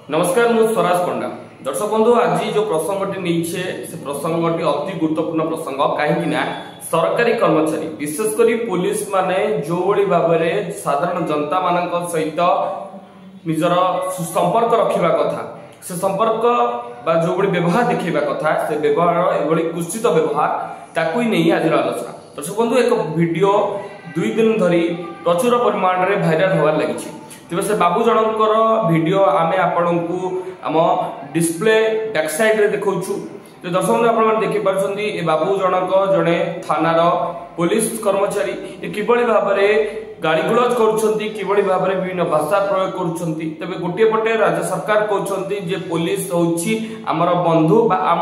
नमस्कार मु स्वराज पंडा। दर्शक बंधु आज जो प्रसंगटी नहीं से प्रसंगटी अति गुरुत्वपूर्ण प्रसंग कहीं सरकारी कर्मचारी विशेषकर पुलिस माने जो भाव में साधारण जनता मान सहित निजर सुसंपर्क रखा कथा से संपर्क बा जो व्यवहार देखा कथा से व्यवहार एभली कुत्सित व्यवहार ताकू ही नहीं आज आलोचना। दर्शक बंधु एक वीडियो 2 दिन धरी प्रचुर परिमाण में भाइराल होवार लगी। तेज से बाबू जनकर वीडियो आमे आपण को आम डिस्प्ले बैक साइड रे देखौछु। तो दर्शक बंधु आपण देखि परछंदी ए बाबू जनक जने थानार पुलिस कर्मचारी ए किबळी भाव में गाड़ी गुलज करुछंती किबळी भाव में विभिन्न भाषा प्रयोग करुछंती। तबे गोटे पटे राज्य सरकार कहउछंती जे पुलिस होछि हमर बंधु बा आम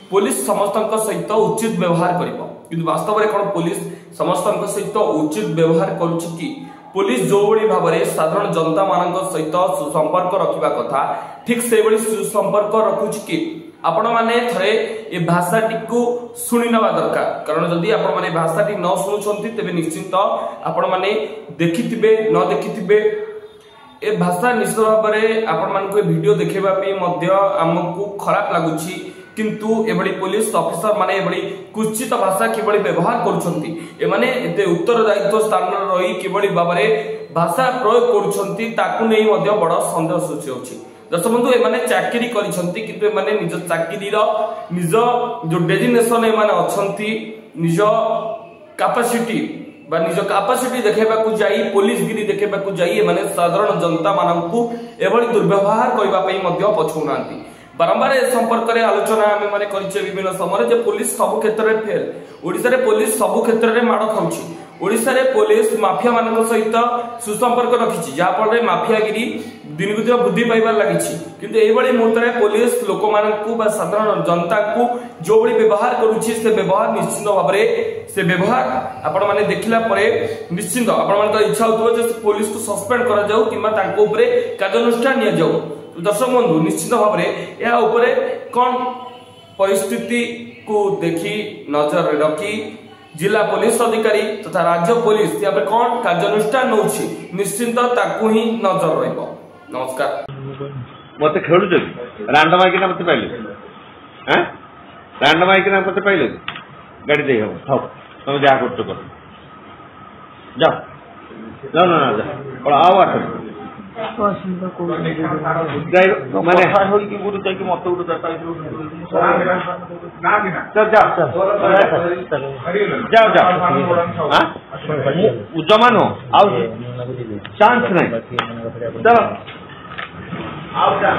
पुलिस समस्तक सहित उचित व्यवहार करिवो, किंतु वास्तव में कोन पुलिस समस्तक सहित उचित व्यवहार करूछि कि पुलिस जो भाव में साधारण जनता मान सहित सुसंपर्क रखा कथा ठीक से सुसंपर्क रखुच कि आपण माने थरे ए भाषाटी को सुनी नवा दरकार। कारण जदि आपण माने भाषाटी न सुनुछंती तेबे निश्चित आपण माने देखिथिबे न देखिथिबे ए भाषा निश्चित भाव में आपण मान को वीडियो देखेबा पे मध्य हमकु खराब लागुची, किंतु एबडी पुलिस ऑफिसर माने एबडी कुचित भाषा किबडी व्यवहार करूछंती ए माने एते उत्तरदायित्व स्थान रही किबडी बाबरे भाषा प्रयोग करूछंती ताकू नै मध्य बड़ संदेह सृष्टि होछि। दर्शक बंधु ए माने चाकरी करिसंती किंतु ए माने निज चाकरी रो निज जो डेजिग्नेशन ए माने अछंती निज कैपेसिटी बा निज कैपेसिटी देखेबा को जाई पुलिस गिरी देखेबा को जाई ए माने साधारण जनता माननकु एबडी दुर्व्यवहार करिबा पई मध्य पछुनांती। बारंबार ए संपर्क रे आलोचना आमे माने करिचे विभिन्न समय जे पुलिस सब क्षेत्र रे फेल। ओडिसा रे पुलिस सब क्षेत्र रे माड खाउची। ओडिसा रे पुलिस माफिया मानक सहित सुसंपर्क रखिछि जा पर माफियागिरी दिन को दिन बुद्धि पाइबार लागिछि, किंतु एई बडी मुहूर्त रे पुलिस लोक मानकु बा साधारण जनता को जो बडी व्यवहार करूछि से व्यवहार निश्चित भाव रे से व्यवहार आपण माने देखिला परे निश्चित आपण मान इच्छा होतबो जे पुलिस को सस्पेंड करा जाऊ किबा ताको ऊपर कार्यानुष्ठान निया जाऊ। दर्शक बंधु निश्चित भाव में यह उपरे कौन परिस्थिति को देखी नजर रखी जिला पुलिस अधिकारी तथा राज्य पुलिस यहाँ पे कौन कार्यानुष्ठान नौछि निश्चित ताकू ही नजर रहिबो। नमस्कार। मते खेलु जि रैंडम आइ किना मते पाइले हैं रैंडम आइ किना मते पाइले गाड़ी दे हो थाओ तुम जा करतो कर जाओ जाओ ना जा और आओ आठ माने होई कि गुरु ताई कि मते उड़ जाता है ना बिना चल जाओ जाओ हां जमान हो आओ चांस नहीं चलो आओ जा।